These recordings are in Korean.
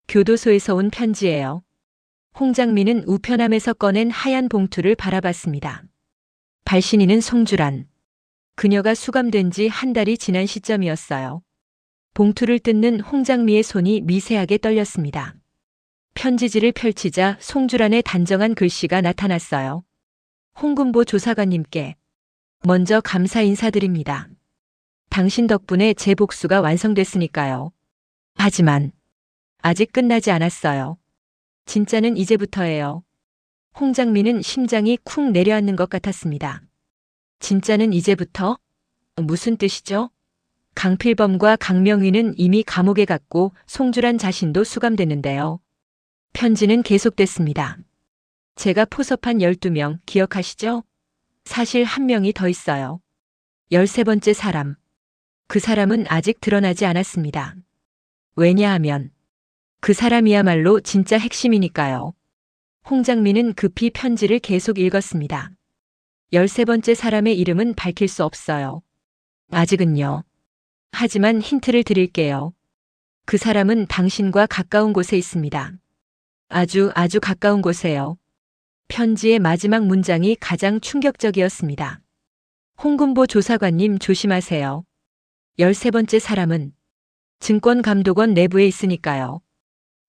교도소에서 온 편지예요. 홍장민은 우편함에서 꺼낸 하얀 봉투를 바라봤습니다. 발신인은 송주란. 그녀가 수감된 지 한 달이 지난 시점이었어요. 봉투를 뜯는 홍장미의 손이 미세하게 떨렸습니다. 편지지를 펼치자 송주란의 단정한 글씨가 나타났어요. 홍군보 조사관님께 먼저 감사 인사드립니다. 당신 덕분에 제 복수가 완성됐으니까요. 하지만 아직 끝나지 않았어요. 진짜는 이제부터예요. 홍장민은 심장이 쿵 내려앉는 것 같았습니다. 진짜는 이제부터? 무슨 뜻이죠? 강필범과 강명휘는 이미 감옥에 갔고 송주란 자신도 수감됐는데요. 편지는 계속됐습니다. 제가 포섭한 12명 기억하시죠? 사실 한 명이 더 있어요. 13번째 사람. 그 사람은 아직 드러나지 않았습니다. 왜냐하면 그 사람이야말로 진짜 핵심이니까요. 홍장민은 급히 편지를 계속 읽었습니다. 13번째 사람의 이름은 밝힐 수 없어요. 아직은요. 하지만 힌트를 드릴게요. 그 사람은 당신과 가까운 곳에 있습니다. 아주 가까운 곳에요. 편지의 마지막 문장이 가장 충격적이었습니다. 홍군보 조사관님 조심하세요. 13번째 사람은 증권감독원 내부에 있으니까요.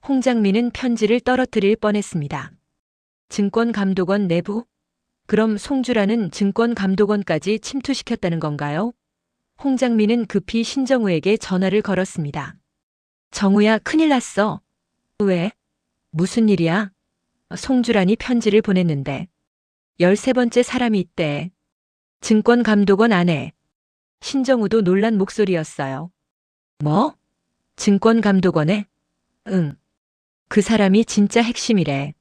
홍장민은 편지를 떨어뜨릴 뻔했습니다. 증권감독원 내부? 그럼 송주라는 증권감독원까지 침투시켰다는 건가요? 홍장민은 급히 신정우에게 전화를 걸었습니다. 정우야, 큰일 났어. 왜? 무슨 일이야? 송주란이 편지를 보냈는데 13번째 사람이 있대. 증권감독원 안에. 신정우도 놀란 목소리였어요. 뭐? 증권감독원에? 응. 그 사람이 진짜 핵심이래.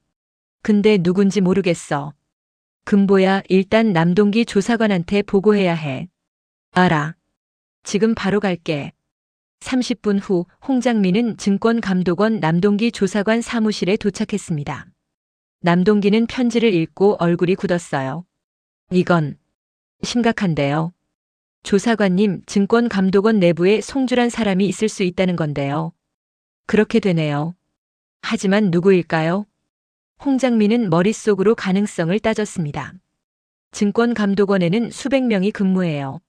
근데 누군지 모르겠어. 금보야, 일단 남동기 조사관한테 보고해야 해. 알아. 지금 바로 갈게. 30분 후 홍장민은 증권감독원 남동기 조사관 사무실에 도착했습니다. 남동기는 편지를 읽고 얼굴이 굳었어요. 이건 심각한데요. 조사관님, 증권감독원 내부에 송주란 사람이 있을 수 있다는 건데요. 그렇게 되네요. 하지만 누구일까요? 홍장민은 머릿속으로 가능성을 따졌습니다. 증권감독원에는 수백 명이 근무해요.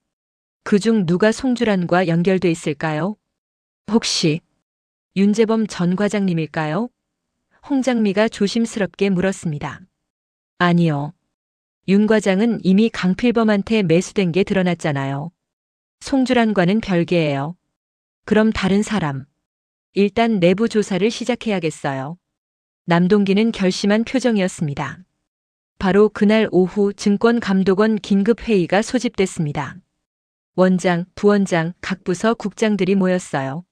그중 누가 송주란과 연결돼 있을까요? 혹시 윤재범 전 과장님일까요? 홍장미가 조심스럽게 물었습니다. 아니요. 윤 과장은 이미 강필범한테 매수된 게 드러났잖아요. 송주란과는 별개예요. 그럼 다른 사람. 일단 내부 조사를 시작해야겠어요. 남동기는 결심한 표정이었습니다. 바로 그날 오후 증권감독원 긴급회의가 소집됐습니다. 원장, 부원장, 각 부서 국장들이 모였어요.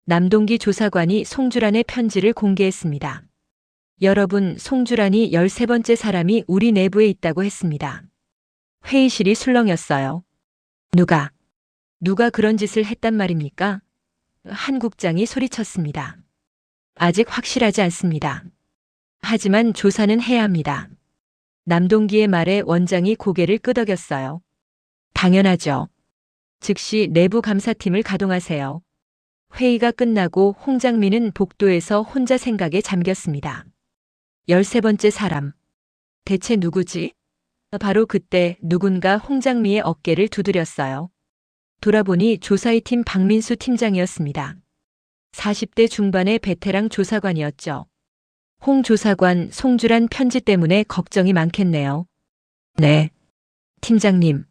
남동기 조사관이 송주란의 편지를 공개했습니다. 여러분, 송주란이 13번째 사람이 우리 내부에 있다고 했습니다. 회의실이 술렁였어요. 누가 그런 짓을 했단 말입니까? 한 국장이 소리쳤습니다. 아직 확실하지 않습니다. 하지만 조사는 해야 합니다. 남동기의 말에 원장이 고개를 끄덕였어요. 당연하죠. 즉시 내부 감사팀을 가동하세요. 회의가 끝나고 홍장민은 복도에서 혼자 생각에 잠겼습니다. 13번째 사람. 대체 누구지? 바로 그때 누군가 홍장미의 어깨를 두드렸어요. 돌아보니 조사의 팀 박민수 팀장이었습니다. 40대 중반의 베테랑 조사관이었죠. 홍 조사관, 송주란 편지 때문에 걱정이 많겠네요. 네. 팀장님.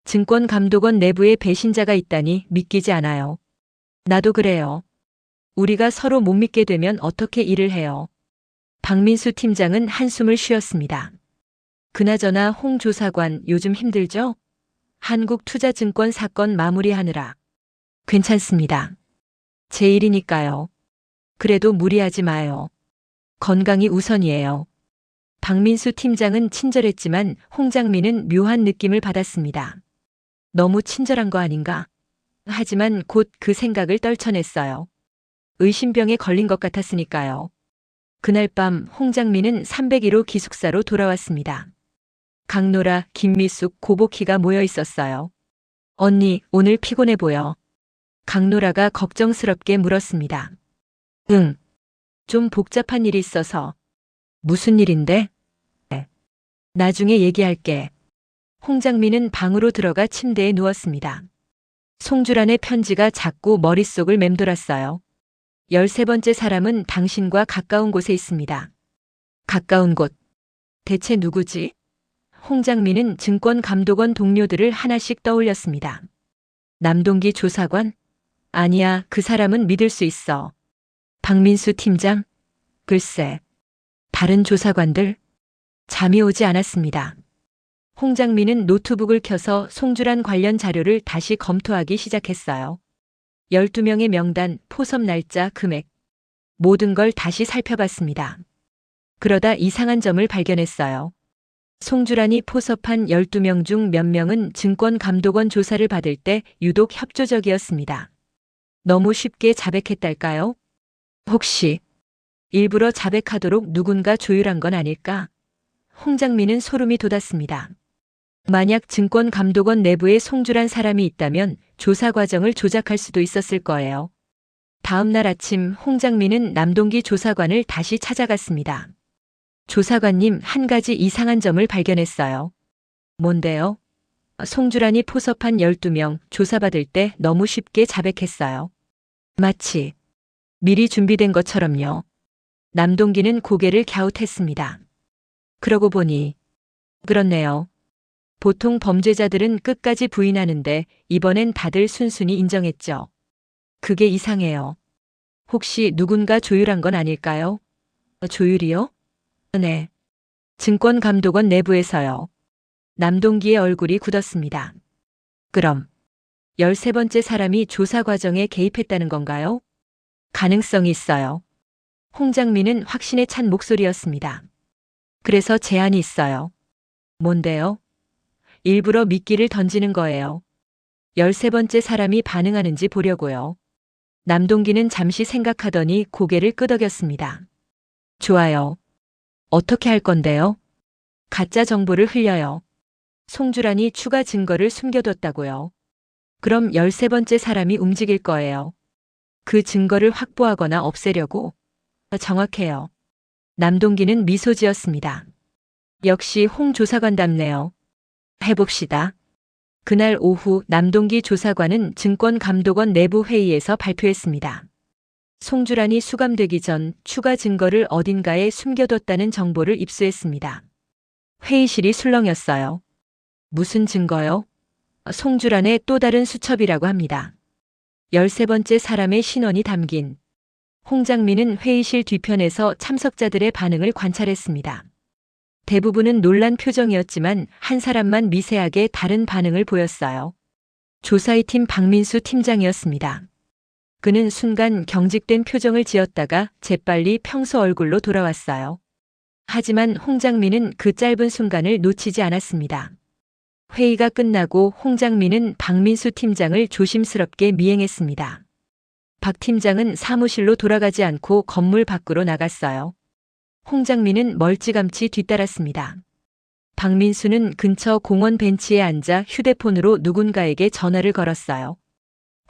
증권감독원 내부에 배신자가 있다니 믿기지 않아요. 나도 그래요. 우리가 서로 못 믿게 되면 어떻게 일을 해요? 박민수 팀장은 한숨을 쉬었습니다. 그나저나 홍 조사관 요즘 힘들죠? 한국투자증권 사건 마무리하느라. 괜찮습니다. 제 일이니까요. 그래도 무리하지 마요. 건강이 우선이에요. 박민수 팀장은 친절했지만 홍장민은 묘한 느낌을 받았습니다. 너무 친절한 거 아닌가? 하지만 곧 그 생각을 떨쳐냈어요. 의심병에 걸린 것 같았으니까요. 그날 밤 홍장민은 301호 기숙사로 돌아왔습니다. 강노라, 김미숙, 고복희가 모여 있었어요. 언니, 오늘 피곤해 보여. 강노라가 걱정스럽게 물었습니다. 응. 좀 복잡한 일이 있어서. 무슨 일인데? 네. 나중에 얘기할게. 홍장민은 방으로 들어가 침대에 누웠습니다. 송주란의 편지가 자꾸 머릿속을 맴돌았어요. 13번째 사람은 당신과 가까운 곳에 있습니다. 가까운 곳. 대체 누구지? 홍장민은 증권감독원 동료들을 하나씩 떠올렸습니다. 남동기 조사관? 아니야, 그 사람은 믿을 수 있어. 박민수 팀장? 글쎄. 다른 조사관들? 잠이 오지 않았습니다. 홍장민은 노트북을 켜서 송주란 관련 자료를 다시 검토하기 시작했어요. 12명의 명단, 포섭 날짜, 금액. 모든 걸 다시 살펴봤습니다. 그러다 이상한 점을 발견했어요. 송주란이 포섭한 12명 중 몇 명은 증권감독원 조사를 받을 때 유독 협조적이었습니다. 너무 쉽게 자백했달까요? 혹시 일부러 자백하도록 누군가 조율한 건 아닐까? 홍장민은 소름이 돋았습니다. 만약 증권감독원 내부에 송주란 사람이 있다면 조사 과정을 조작할 수도 있었을 거예요. 다음 날 아침 홍장민은 남동기 조사관을 다시 찾아갔습니다. 조사관님, 한 가지 이상한 점을 발견했어요. 뭔데요? 송주란이 포섭한 12명 조사받을 때 너무 쉽게 자백했어요. 마치 미리 준비된 것처럼요. 남동기는 고개를 갸웃했습니다. 그러고 보니 그렇네요. 보통 범죄자들은 끝까지 부인하는데 이번엔 다들 순순히 인정했죠. 그게 이상해요. 혹시 누군가 조율한 건 아닐까요? 조율이요? 네. 증권감독원 내부에서요. 남동기의 얼굴이 굳었습니다. 그럼 13번째 사람이 조사 과정에 개입했다는 건가요? 가능성이 있어요. 홍장민은 확신에 찬 목소리였습니다. 그래서 제안이 있어요. 뭔데요? 일부러 미끼를 던지는 거예요. 13번째 사람이 반응하는지 보려고요. 남동기는 잠시 생각하더니 고개를 끄덕였습니다. 좋아요. 어떻게 할 건데요? 가짜 정보를 흘려요. 송주란이 추가 증거를 숨겨뒀다고요. 그럼 13번째 사람이 움직일 거예요. 그 증거를 확보하거나 없애려고. 정확해요. 남동기는 미소 지었습니다. 역시 홍 조사관답네요. 해봅시다. 그날 오후 남동기 조사관은 증권감독원 내부 회의에서 발표했습니다. 송주란이 수감되기 전 추가 증거를 어딘가에 숨겨뒀다는 정보를 입수했습니다. 회의실이 술렁였어요. 무슨 증거요? 송주란의 또 다른 수첩이라고 합니다. 13번째 사람의 신원이 담긴. 홍장민은 회의실 뒤편에서 참석자들의 반응을 관찰했습니다. 대부분은 놀란 표정이었지만 한 사람만 미세하게 다른 반응을 보였어요. 조사의 팀 박민수 팀장이었습니다. 그는 순간 경직된 표정을 지었다가 재빨리 평소 얼굴로 돌아왔어요. 하지만 홍장민은 그 짧은 순간을 놓치지 않았습니다. 회의가 끝나고 홍장민은 박민수 팀장을 조심스럽게 미행했습니다. 박 팀장은 사무실로 돌아가지 않고 건물 밖으로 나갔어요. 홍장민은 멀찌감치 뒤따랐습니다. 박민수는 근처 공원 벤치에 앉아 휴대폰으로 누군가에게 전화를 걸었어요.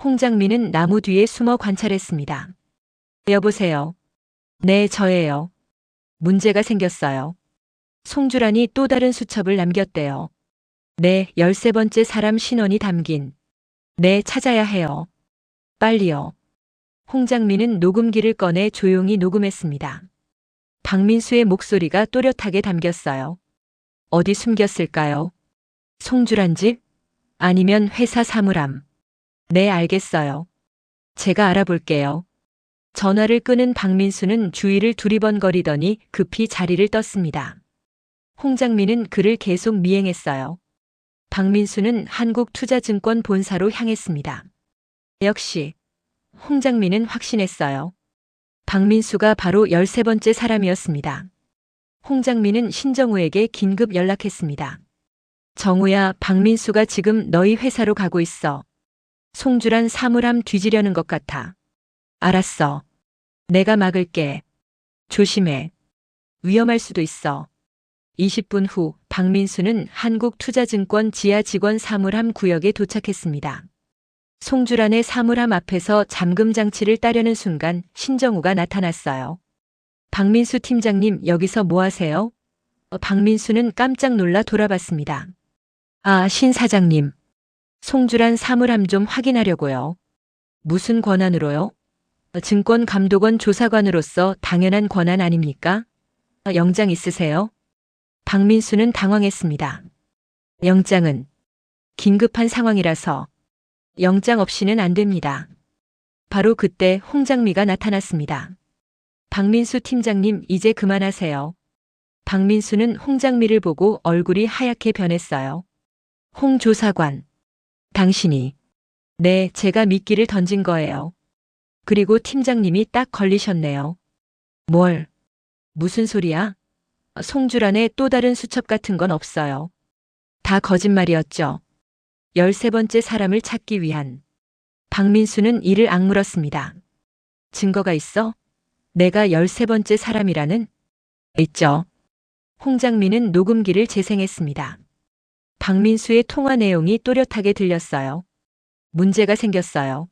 홍장민은 나무 뒤에 숨어 관찰했습니다. 여보세요. 네, 저예요. 문제가 생겼어요. 송주란이 또 다른 수첩을 남겼대요. 네, 13번째 사람 신원이 담긴. 네, 찾아야 해요. 빨리요. 홍장민은 녹음기를 꺼내 조용히 녹음했습니다. 박민수의 목소리가 또렷하게 담겼어요. 어디 숨겼을까요? 송주란 집? 아니면 회사 사물함? 네, 알겠어요. 제가 알아볼게요. 전화를 끄는 박민수는 주위를 두리번거리더니 급히 자리를 떴습니다. 홍장민은 그를 계속 미행했어요. 박민수는 한국투자증권 본사로 향했습니다. 역시 홍장민은 확신했어요. 박민수가 바로 13번째 사람이었습니다. 홍장민은 신정우에게 긴급 연락했습니다. 정우야, 박민수가 지금 너희 회사로 가고 있어. 송주란 사물함 뒤지려는 것 같아. 알았어. 내가 막을게. 조심해. 위험할 수도 있어. 20분 후 박민수는 한국투자증권 지하 직원 사물함 구역에 도착했습니다. 송주란의 사물함 앞에서 잠금 장치를 따려는 순간 신정우가 나타났어요. 박민수 팀장님, 여기서 뭐 하세요? 박민수는 깜짝 놀라 돌아봤습니다. 아, 신 사장님. 송주란 사물함 좀 확인하려고요. 무슨 권한으로요? 증권감독원 조사관으로서 당연한 권한 아닙니까? 영장 있으세요? 박민수는 당황했습니다. 영장은 긴급한 상황이라서 영장 없이는 안 됩니다. 바로 그때 홍장미가 나타났습니다. 박민수 팀장님, 이제 그만하세요. 박민수는 홍장미를 보고 얼굴이 하얗게 변했어요. 홍 조사관. 당신이. 네, 제가 미끼를 던진 거예요. 그리고 팀장님이 딱 걸리셨네요. 뭘? 무슨 소리야? 송주란에 또 다른 수첩 같은 건 없어요. 다 거짓말이었죠. 13번째 사람을 찾기 위한. 박민수는 이를 악물었습니다. 증거가 있어? 내가 13번째 사람이라는? 있죠. 홍장미는 녹음기를 재생했습니다. 박민수의 통화 내용이 또렷하게 들렸어요. 문제가 생겼어요.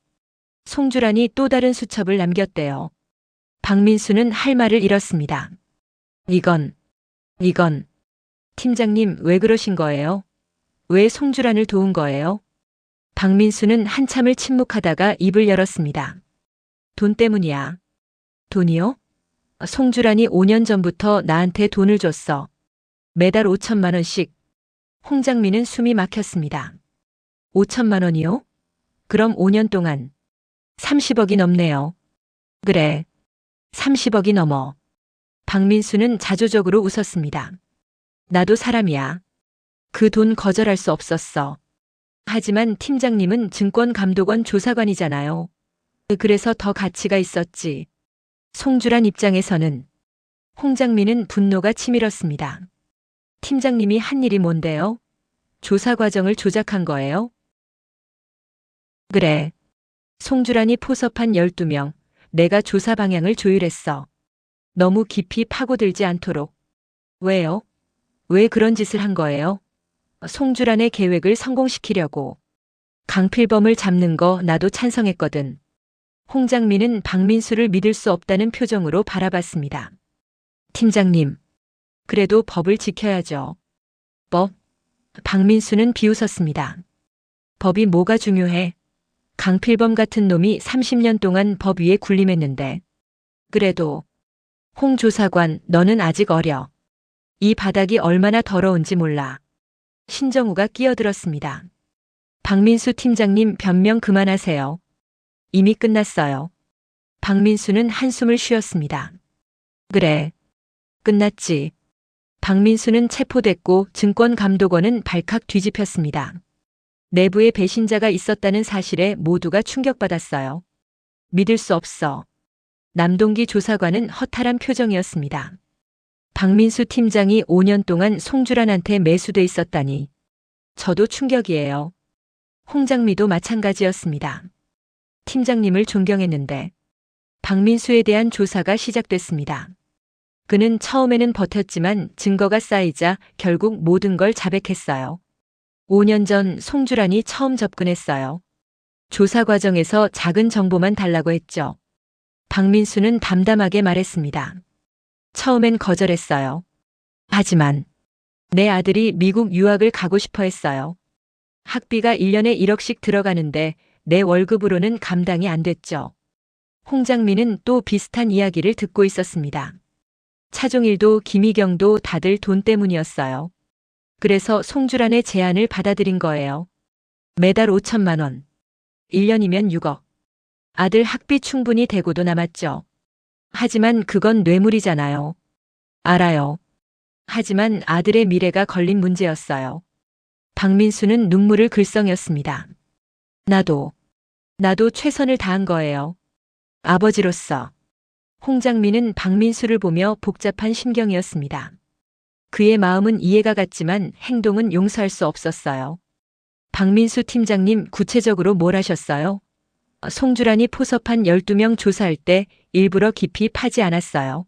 송주란이 또 다른 수첩을 남겼대요. 박민수는 할 말을 잃었습니다. 이건. 팀장님, 왜 그러신 거예요? 왜 송주란을 도운 거예요? 박민수는 한참을 침묵하다가 입을 열었습니다. 돈 때문이야. 돈이요? 송주란이 5년 전부터 나한테 돈을 줬어. 매달 5천만 원씩. 홍장미는 숨이 막혔습니다. 5천만 원이요? 그럼 5년 동안 30억이 넘네요. 그래. 30억이 넘어. 박민수는 자조적으로 웃었습니다. 나도 사람이야. 그 돈 거절할 수 없었어. 하지만 팀장님은 증권감독원 조사관이잖아요. 그래서 더 가치가 있었지. 송주란 입장에서는. 홍장미는 분노가 치밀었습니다. 팀장님이 한 일이 뭔데요? 조사 과정을 조작한 거예요? 그래. 송주란이 포섭한 12명, 내가 조사 방향을 조율했어. 너무 깊이 파고들지 않도록. 왜요? 왜 그런 짓을 한 거예요? 송주란의 계획을 성공시키려고. 강필범을 잡는 거 나도 찬성했거든. 홍장미는 박민수를 믿을 수 없다는 표정으로 바라봤습니다. 팀장님, 그래도 법을 지켜야죠. 법? 박민수는 비웃었습니다. 법이 뭐가 중요해? 강필범 같은 놈이 30년 동안 법 위에 군림했는데. 그래도. 홍 조사관, 너는 아직 어려. 이 바닥이 얼마나 더러운지 몰라. 신정우가 끼어들었습니다. 박민수 팀장님, 변명 그만하세요. 이미 끝났어요. 박민수는 한숨을 쉬었습니다. 그래. 끝났지. 박민수는 체포됐고 증권감독원은 발칵 뒤집혔습니다. 내부에 배신자가 있었다는 사실에 모두가 충격받았어요. 믿을 수 없어. 남동기 조사관은 허탈한 표정이었습니다. 박민수 팀장이 5년 동안 송주란한테 매수돼 있었다니. 저도 충격이에요. 홍장미도 마찬가지였습니다. 팀장님을 존경했는데. 박민수에 대한 조사가 시작됐습니다. 그는 처음에는 버텼지만 증거가 쌓이자 결국 모든 걸 자백했어요. 5년 전 송주란이 처음 접근했어요. 조사 과정에서 작은 정보만 달라고 했죠. 박민수는 담담하게 말했습니다. 처음엔 거절했어요. 하지만 내 아들이 미국 유학을 가고 싶어 했어요. 학비가 1년에 1억씩 들어가는데 내 월급으로는 감당이 안 됐죠. 홍장미는 또 비슷한 이야기를 듣고 있었습니다. 차종일도 김희경도 다들 돈 때문이었어요. 그래서 송주란의 제안을 받아들인 거예요. 매달 5천만 원. 1년이면 6억. 아들 학비 충분히 대고도 남았죠. 하지만 그건 뇌물이잖아요. 알아요. 하지만 아들의 미래가 걸린 문제였어요. 박민수는 눈물을 글썽였습니다. 나도 최선을 다한 거예요. 아버지로서. 홍장미는 박민수를 보며 복잡한 심경이었습니다. 그의 마음은 이해가 갔지만 행동은 용서할 수 없었어요. 박민수 팀장님, 구체적으로 뭘 하셨어요? 송주란이 포섭한 12명 조사할 때 일부러 깊이 파지 않았어요.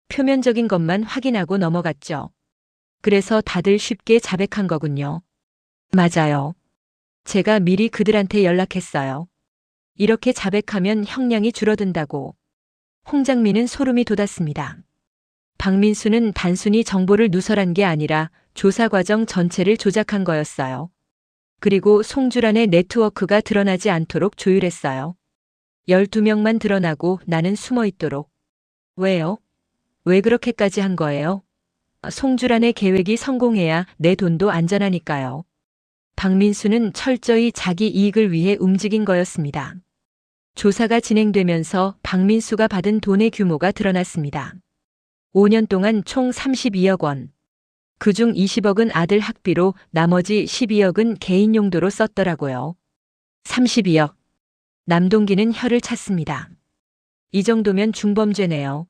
표면적인 것만 확인하고 넘어갔죠. 그래서 다들 쉽게 자백한 거군요. 맞아요. 제가 미리 그들한테 연락했어요. 이렇게 자백하면 형량이 줄어든다고. 홍장미는 소름이 돋았습니다. 박민수는 단순히 정보를 누설한 게 아니라 조사 과정 전체를 조작한 거였어요. 그리고 송주란의 네트워크가 드러나지 않도록 조율했어요. 12명만 드러나고 나는 숨어 있도록. 왜요? 왜 그렇게까지 한 거예요? 송주란의 계획이 성공해야 내 돈도 안전하니까요. 박민수는 철저히 자기 이익을 위해 움직인 거였습니다. 조사가 진행되면서 박민수가 받은 돈의 규모가 드러났습니다. 5년 동안 총 32억 원. 그중 20억은 아들 학비로 나머지 12억은 개인 용도로 썼더라고요. 32억. 남동기는 혀를 찼습니다. 이 정도면 중범죄네요.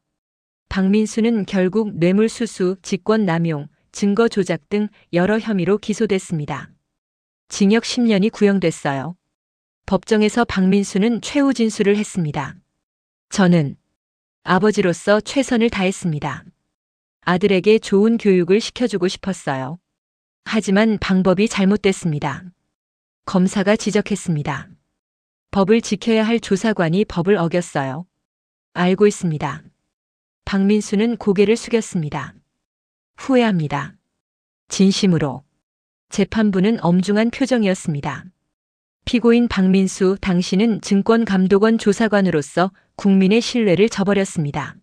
박민수는 결국 뇌물수수, 직권남용, 증거 조작 등 여러 혐의로 기소됐습니다. 징역 10년이 구형됐어요. 법정에서 박민수는 최후 진술을 했습니다. 저는 아버지로서 최선을 다했습니다. 아들에게 좋은 교육을 시켜주고 싶었어요. 하지만 방법이 잘못됐습니다. 검사가 지적했습니다. 법을 지켜야 할 조사관이 법을 어겼어요. 알고 있습니다. 박민수는 고개를 숙였습니다. 후회합니다. 진심으로. 재판부는 엄중한 표정이었습니다. 피고인 박민수, 당신은 증권감독원 조사관으로서 국민의 신뢰를 저버렸습니다.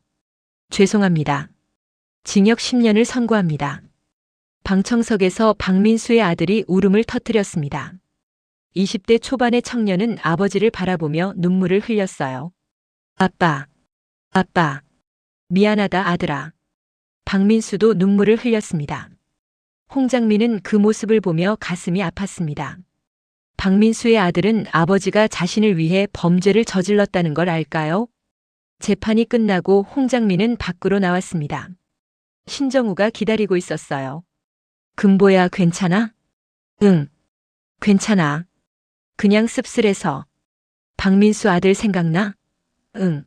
죄송합니다. 징역 10년을 선고합니다. 방청석에서 박민수의 아들이 울음을 터뜨렸습니다. 20대 초반의 청년은 아버지를 바라보며 눈물을 흘렸어요. 아빠, 아빠, 미안하다 아들아. 박민수도 눈물을 흘렸습니다. 홍장민은 그 모습을 보며 가슴이 아팠습니다. 박민수의 아들은 아버지가 자신을 위해 범죄를 저질렀다는 걸 알까요? 재판이 끝나고 홍장민은 밖으로 나왔습니다. 신정우가 기다리고 있었어요. 금보야, 괜찮아? 응, 괜찮아. 그냥 씁쓸해서. 박민수 아들 생각나? 응.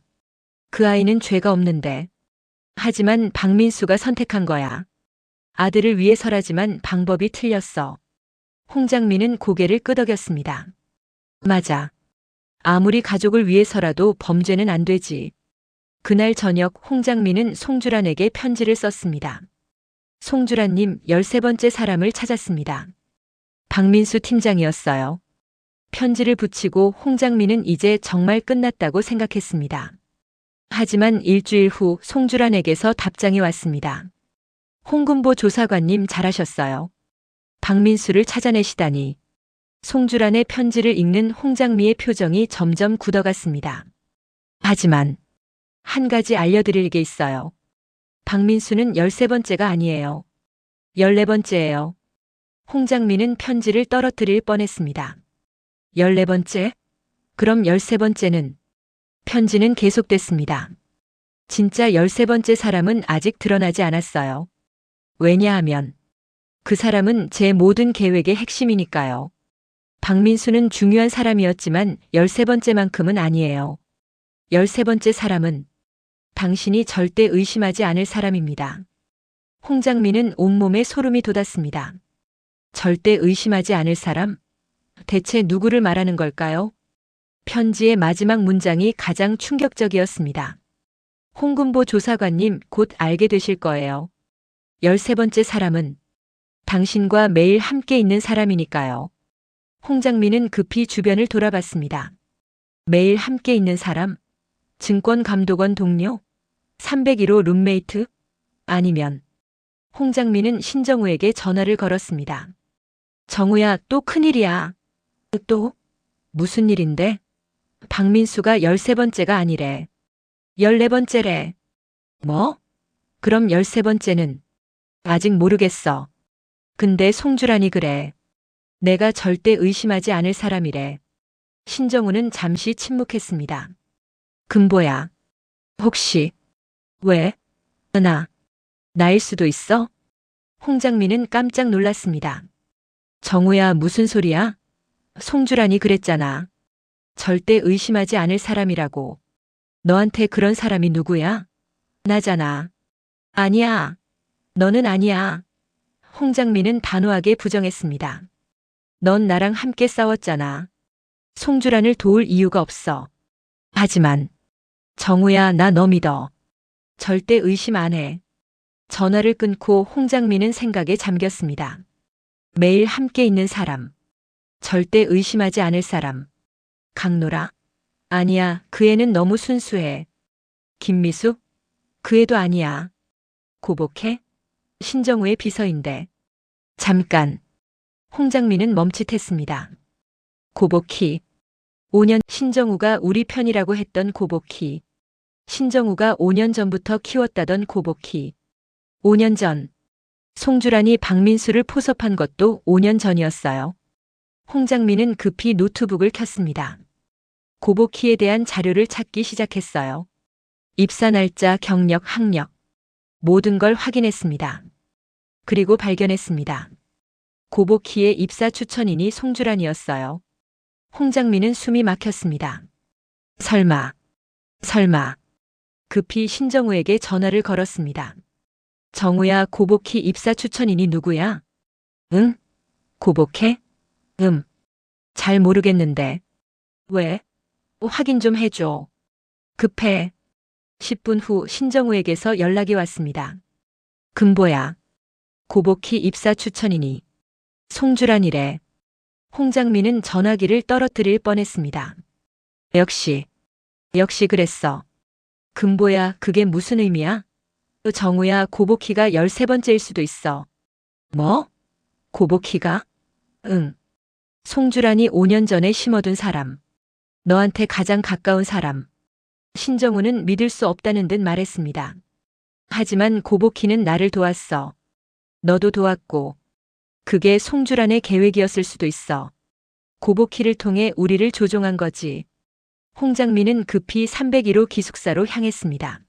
그 아이는 죄가 없는데. 하지만 박민수가 선택한 거야. 아들을 위해서라지만 방법이 틀렸어. 홍장민은 고개를 끄덕였습니다. 맞아. 아무리 가족을 위해서라도 범죄는 안 되지. 그날 저녁 홍장민은 송주란에게 편지를 썼습니다. 송주란님, 13번째 사람을 찾았습니다. 박민수 팀장이었어요. 편지를 붙이고 홍장민은 이제 정말 끝났다고 생각했습니다. 하지만 일주일 후 송주란에게서 답장이 왔습니다. 홍금보 조사관님 잘하셨어요. 박민수를 찾아내시다니. 송주란의 편지를 읽는 홍장미의 표정이 점점 굳어갔습니다. 하지만 한 가지 알려드릴 게 있어요. 박민수는 13번째가 아니에요. 14번째예요. 홍장미는 편지를 떨어뜨릴 뻔했습니다. 14번째? 그럼 13번째는? 편지는 계속됐습니다. 진짜 13번째 사람은 아직 드러나지 않았어요. 왜냐하면 그 사람은 제 모든 계획의 핵심이니까요. 박민수는 중요한 사람이었지만 13번째만큼은 아니에요. 13번째 사람은 당신이 절대 의심하지 않을 사람입니다. 홍장민은 온몸에 소름이 돋았습니다. 절대 의심하지 않을 사람? 대체 누구를 말하는 걸까요? 편지의 마지막 문장이 가장 충격적이었습니다. 홍금보 조사관님, 곧 알게 되실 거예요. 13번째 사람은 당신과 매일 함께 있는 사람이니까요. 홍장민은 급히 주변을 돌아봤습니다. 매일 함께 있는 사람? 증권감독원 동료? 301호 룸메이트? 아니면 홍장민은 신정우에게 전화를 걸었습니다. 정우야, 또 큰일이야. 또? 무슨 일인데? 박민수가 13번째가 아니래. 14번째래. 뭐? 그럼 13번째는? 아직 모르겠어. 근데 송주란이 그래. 내가 절대 의심하지 않을 사람이래. 신정우는 잠시 침묵했습니다. 금보야. 혹시. 왜? 나일 수도 있어? 홍장민은 깜짝 놀랐습니다. 정우야, 무슨 소리야? 송주란이 그랬잖아. 절대 의심하지 않을 사람이라고. 너한테 그런 사람이 누구야? 나잖아. 아니야. 너는 아니야. 홍장민은 단호하게 부정했습니다. 넌 나랑 함께 싸웠잖아. 송주란을 도울 이유가 없어. 하지만 정우야, 나 너 믿어. 절대 의심 안 해. 전화를 끊고 홍장민은 생각에 잠겼습니다. 매일 함께 있는 사람. 절대 의심하지 않을 사람. 강노라? 아니야, 그 애는 너무 순수해. 김미숙? 그 애도 아니야. 고복해? 신정우의 비서인데. 잠깐. 홍장민은 멈칫했습니다. 고복희. 5년 신정우가 우리 편이라고 했던 고복희. 신정우가 5년 전부터 키웠다던 고복희. 5년 전. 송주란이 박민수를 포섭한 것도 5년 전이었어요. 홍장민은 급히 노트북을 켰습니다. 고복희에 대한 자료를 찾기 시작했어요. 입사 날짜, 경력, 학력. 모든 걸 확인했습니다. 그리고 발견했습니다. 고복희의 입사 추천인이 송주란이었어요. 홍장민은 숨이 막혔습니다. 설마. 급히 신정우에게 전화를 걸었습니다. 정우야, 고복희 입사 추천인이 누구야? 응? 고복해? 잘 모르겠는데. 왜? 확인 좀 해줘. 급해. 10분 후 신정우에게서 연락이 왔습니다. 금보야. 고복희 입사 추천이니. 송주란이래. 홍장민은 전화기를 떨어뜨릴 뻔했습니다. 역시 그랬어. 금보야, 그게 무슨 의미야? 정우야, 고복희가 13번째일 수도 있어. 뭐? 고복희가? 응. 송주란이 5년 전에 심어둔 사람. 너한테 가장 가까운 사람. 신정우는 믿을 수 없다는 듯 말했습니다. 하지만 고복희는 나를 도왔어. 너도 도왔고. 그게 송주란의 계획이었을 수도 있어. 고복희를 통해 우리를 조종한 거지. 홍장민은 급히 301호 기숙사로 향했습니다.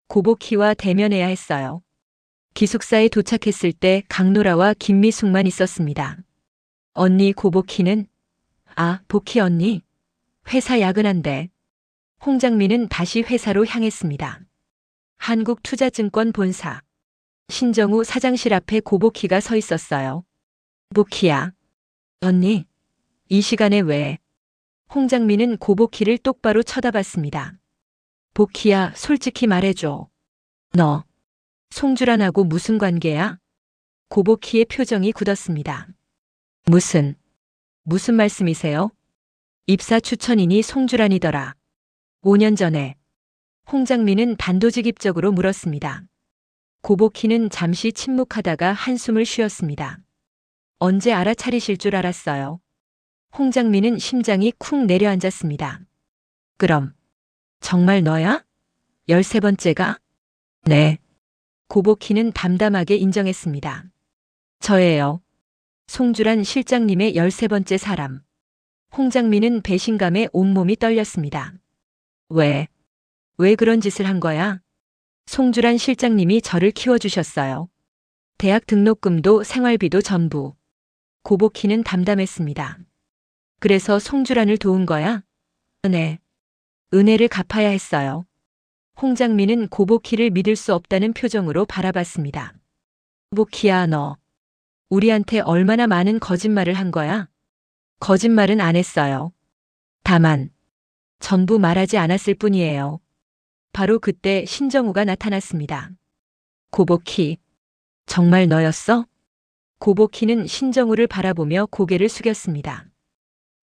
고복희와 대면해야 했어요. 기숙사에 도착했을 때 강노라와 김미숙만 있었습니다. 언니, 고복희는? 아, 복희 언니. 회사 야근한대. 홍장민은 다시 회사로 향했습니다. 한국투자증권 본사. 신정우 사장실 앞에 고복희가 서 있었어요. 복희야. 언니. 이 시간에 왜? 홍장민은 고복희를 똑바로 쳐다봤습니다. 복희야, 솔직히 말해줘. 너, 송주란하고 무슨 관계야? 고복희의 표정이 굳었습니다. 무슨 말씀이세요? 입사 추천인이 송주란이더라. 5년 전에. 홍장민은 단도직입적으로 물었습니다. 고복희는 잠시 침묵하다가 한숨을 쉬었습니다. 언제 알아차리실 줄 알았어요. 홍장민은 심장이 쿵 내려앉았습니다. 그럼 정말 너야? 13번째가? 네. 고복희는 담담하게 인정했습니다. 저예요. 송주란 실장님의 13번째 사람. 홍장민은 배신감에 온몸이 떨렸습니다. 왜 그런 짓을 한 거야? 송주란 실장님이 저를 키워주셨어요. 대학 등록금도 생활비도 전부. 고복희는 담담했습니다. 그래서 송주란을 도운 거야? 네. 은혜를 갚아야 했어요. 홍장민은 고복희를 믿을 수 없다는 표정으로 바라봤습니다. 복희야, 너. 우리한테 얼마나 많은 거짓말을 한 거야? 거짓말은 안 했어요. 다만 전부 말하지 않았을 뿐이에요. 바로 그때 신정우가 나타났습니다. 고복희, 정말 너였어? 고복희는 신정우를 바라보며 고개를 숙였습니다.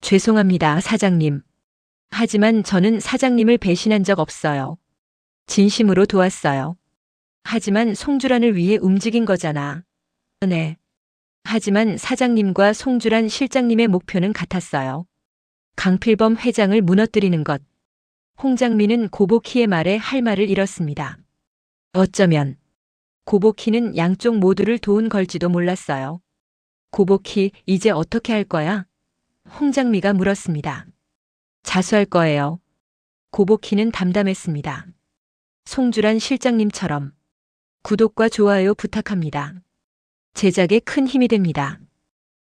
죄송합니다, 사장님. 하지만 저는 사장님을 배신한 적 없어요. 진심으로 도왔어요. 하지만 송주란을 위해 움직인 거잖아. 네. 하지만 사장님과 송주란 실장님의 목표는 같았어요. 강필범 회장을 무너뜨리는 것. 홍장민은 고복희의 말에 할 말을 잃었습니다. 어쩌면 고복희는 양쪽 모두를 도운 걸지도 몰랐어요. 고복희, 이제 어떻게 할 거야? 홍장미가 물었습니다. 자수할 거예요. 고복희는 담담했습니다. 송주란 실장님처럼. 구독과 좋아요 부탁합니다. 제작에 큰 힘이 됩니다.